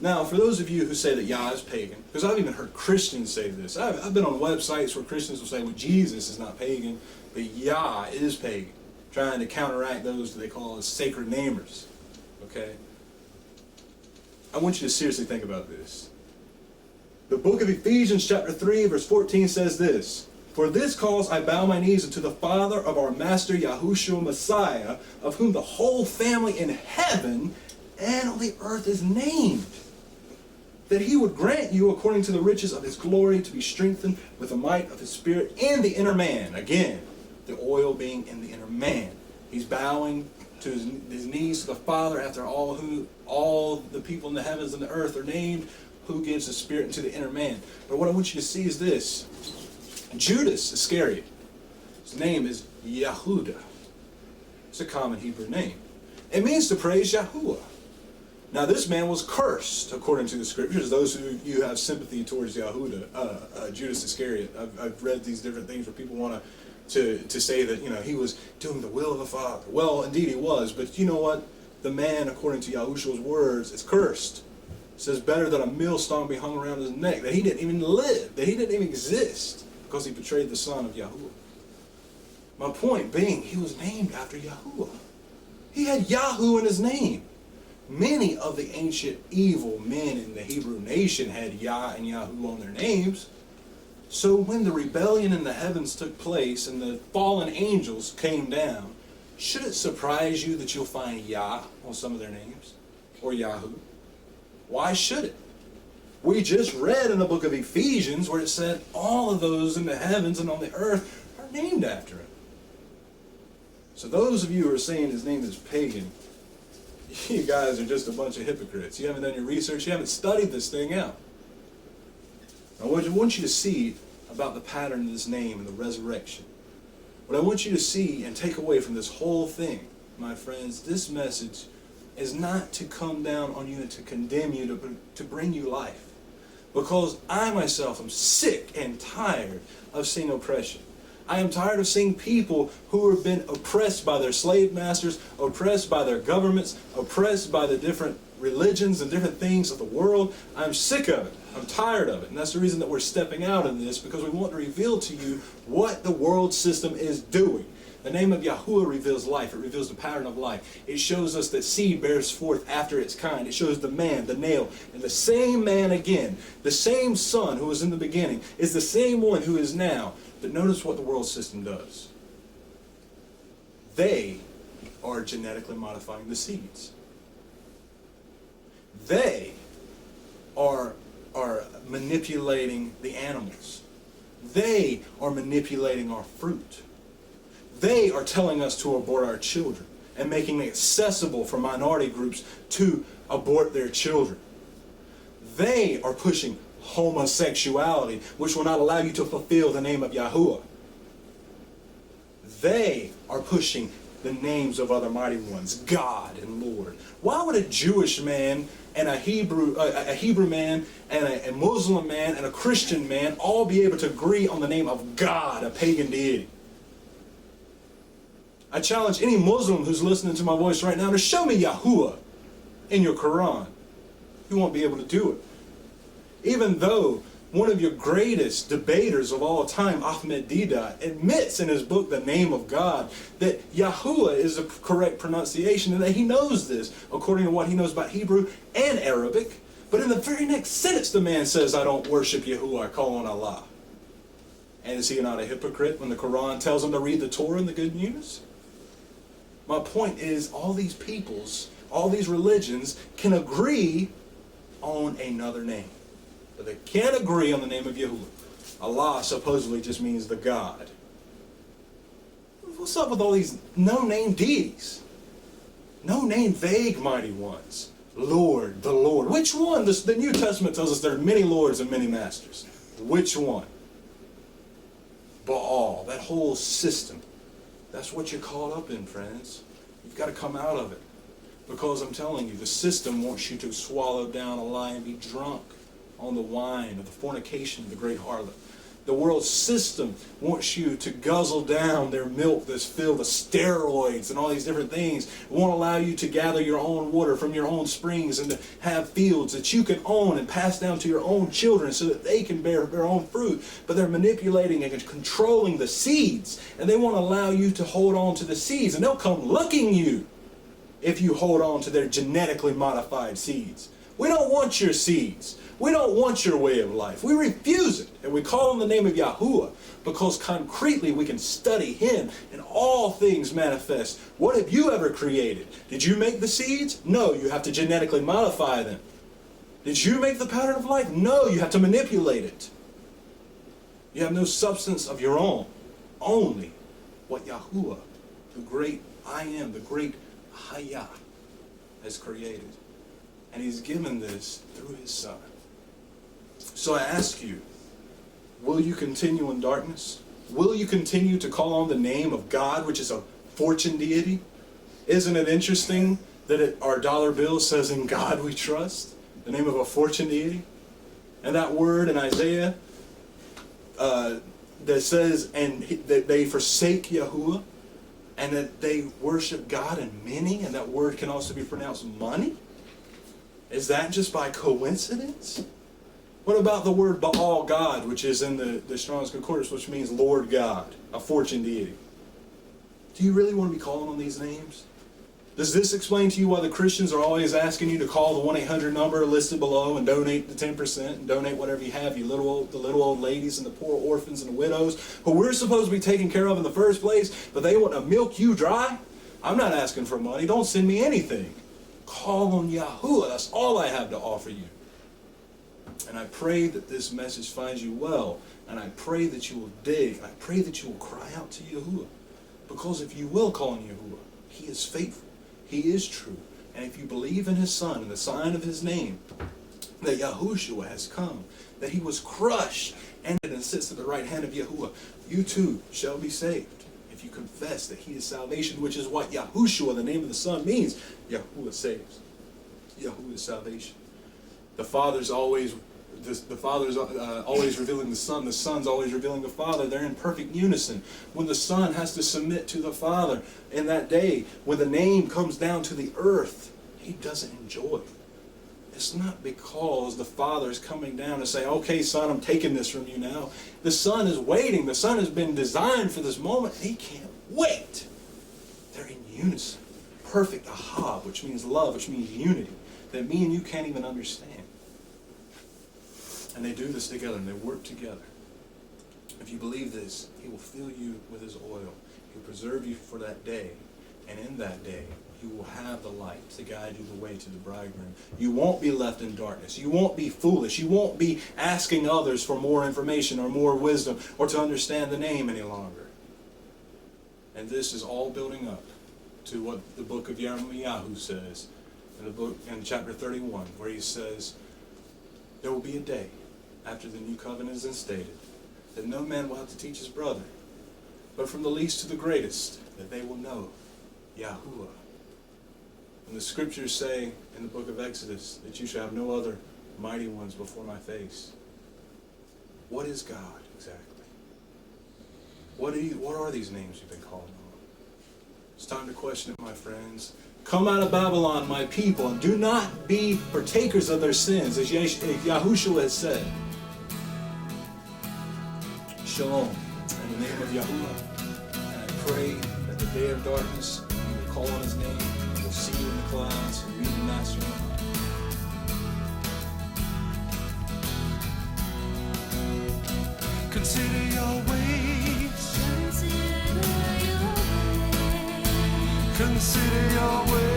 Now, for those of you who say that Yah is pagan, because I've even heard Christians say this. I've been on websites where Christians will say, well, Jesus is not pagan, but Yah is pagan, trying to counteract those that they call as sacred namers. Okay? I want you to seriously think about this. The book of Ephesians chapter 3 verse 14 says this, "For this cause I bow my knees unto the Father of our Master YaHuWaH Messiah, of whom the whole family in heaven and on the earth is named, that he would grant you according to the riches of his glory to be strengthened with the might of his Spirit in the inner man." Again, the oil being in the inner man. He's bowing to his knees to the Father after all the people in the heavens and the earth are named, who gives the Spirit into the inner man. But what I want you to see is this. Judas Iscariot, his name is YaHuWaH. It's a common Hebrew name. It means to praise YaHuWaH. Now this man was cursed, according to the scriptures. Those who you have sympathy towards YaHuWaH, Judas Iscariot. I've read these different things where people want to say that, you know, he was doing the will of the Father. Well, indeed he was, but you know what? The man, according to Yahushua's words, is cursed. It says better that a millstone be hung around his neck, that he didn't even live, that he didn't even exist, because he betrayed the Son of YaHuWaH. My point being, he was named after YaHuWaH. He had Yahoo in his name. Many of the ancient evil men in the Hebrew nation had Yah and Yahoo on their names. So when the rebellion in the heavens took place and the fallen angels came down, should it surprise you that you'll find Yah on some of their names? Or Yahoo? Why should it? We just read in the book of Ephesians where it said all of those in the heavens and on the earth are named after him. So those of you who are saying his name is pagan, you guys are just a bunch of hypocrites. You haven't done your research. You haven't studied this thing out. Now, what I want you to see about the pattern of this name and the resurrection, what I want you to see and take away from this whole thing, my friends, this message is not to come down on you and to condemn you, to bring you life. Because I myself am sick and tired of seeing oppression. I am tired of seeing people who have been oppressed by their slave masters, oppressed by their governments, oppressed by the different religions and different things of the world. I'm sick of it. I'm tired of it. And that's the reason that we're stepping out in this, because we want to reveal to you what the world system is doing. The name of YaHuWaH reveals life. It reveals the pattern of life. It shows us that seed bears forth after its kind. It shows the man, the nail, and the same man again, the same Son who was in the beginning, is the same one who is now. But notice what the world system does. They are genetically modifying the seeds. They are manipulating the animals. They are manipulating our fruit. They are telling us to abort our children and making it accessible for minority groups to abort their children. They are pushing homosexuality, which will not allow you to fulfill the name of YaHuWaH. They are pushing the names of other mighty ones, God and Lord. Why would a Jewish man and a Hebrew man and a Muslim man and a Christian man all be able to agree on the name of God, a pagan deity? I challenge any Muslim who's listening to my voice right now to show me YaHuWaH in your Quran. You won't be able to do it. Even though one of your greatest debaters of all time, Ahmed Deedat, admits in his book, The Name of God, that YaHuWaH is the correct pronunciation and that he knows this according to what he knows about Hebrew and Arabic. But in the very next sentence, the man says, I don't worship YaHuWaH, I call on Allah. And is he not a hypocrite when the Quran tells him to read the Torah and the good news? My point is, all these peoples, all these religions can agree on another name. But they can't agree on the name of YaHuWaH. Allah supposedly just means the God. What's up with all these no-name deities? No-name vague mighty ones. Lord, the Lord. Which one? The New Testament tells us there are many lords and many masters. Which one? Baal, that whole system. That's what you're caught up in, friends. You've got to come out of it. Because I'm telling you, the system wants you to swallow down a lie and be drunk on the wine of the fornication of the great harlot. The world system wants you to guzzle down their milk that's filled with steroids and all these different things. It won't allow you to gather your own water from your own springs and to have fields that you can own and pass down to your own children so that they can bear their own fruit. But they're manipulating and controlling the seeds, and they won't allow you to hold on to the seeds, and they'll come licking you if you hold on to their genetically modified seeds. We don't want your seeds. We don't want your way of life. We refuse it. And we call on the name of YaHuWaH because concretely we can study Him and all things manifest. What have you ever created? Did you make the seeds? No, you have to genetically modify them. Did you make the pattern of life? No, you have to manipulate it. You have no substance of your own. Only what YaHuWaH, the great I Am, the great YaHuWaH, has created. And He's given this through His Son. So I ask you, will you continue in darkness? Will you continue to call on the name of God, which is a fortune deity? Isn't it interesting that our dollar bill says, "In God we trust," the name of a fortune deity? And that word in Isaiah that says, and that they forsake YaHuWaH, and that they worship God in many, and that word can also be pronounced money? Is that just by coincidence? What about the word Baal God, which is in the Strong's Concordance, which means Lord God, a fortune deity? Do you really want to be calling on these names? Does this explain to you why the Christians are always asking you to call the 1-800 number listed below and donate the 10% and donate whatever you have, the little old ladies and the poor orphans and the widows who we're supposed to be taking care of in the first place, but they want to milk you dry? I'm not asking for money. Don't send me anything. Call on YaHuWaH. That's all I have to offer you. And I pray that this message finds you well, and I pray that you will dig, and I pray that you will cry out to YaHuWaH. Because if you will call on YaHuWaH, He is faithful, He is true, and if you believe in His Son and the sign of His name, that YaHuWaH has come, that He was crushed and sits at the right hand of YaHuWaH, you too shall be saved. If you confess that He is salvation, which is what YaHuWaH, the name of the Son, means. YaHuWaH saves. YaHuWaH is salvation. The Father's always revealing the Son. The Son's always revealing the Father. They're in perfect unison. When the Son has to submit to the Father in that day, when the name comes down to the earth, He doesn't enjoy it. It's not because the Father is coming down to say, "Okay, Son, I'm taking this from you now." The Son is waiting. The Son has been designed for this moment. He can't wait. They're in unison. Perfect ahab, which means love, which means unity, that me and you can't even understand. And they do this together, and they work together. If you believe this, He will fill you with His oil. He'll preserve you for that day. And in that day, you will have the light to guide you the way to the bridegroom. You won't be left in darkness. You won't be foolish. You won't be asking others for more information or more wisdom or to understand the name any longer. And this is all building up to what the book of YaHuWaH says in chapter 31, where he says, there will be a day after the new covenant is instated that no man will have to teach his brother, but from the least to the greatest, that they will know YaHuWaH. And the scriptures say in the book of Exodus that you shall have no other mighty ones before my face. What is God exactly? What are these names you've been called on? It's time to question it, my friends. Come out of Babylon, my people, and do not be partakers of their sins, as YaHuWaH has said. Shalom, in the name of YaHuWaH. And I pray that the day of darkness, you will call on His name, and will see you in the clouds, and meet the Master. Consider your ways. Consider your ways.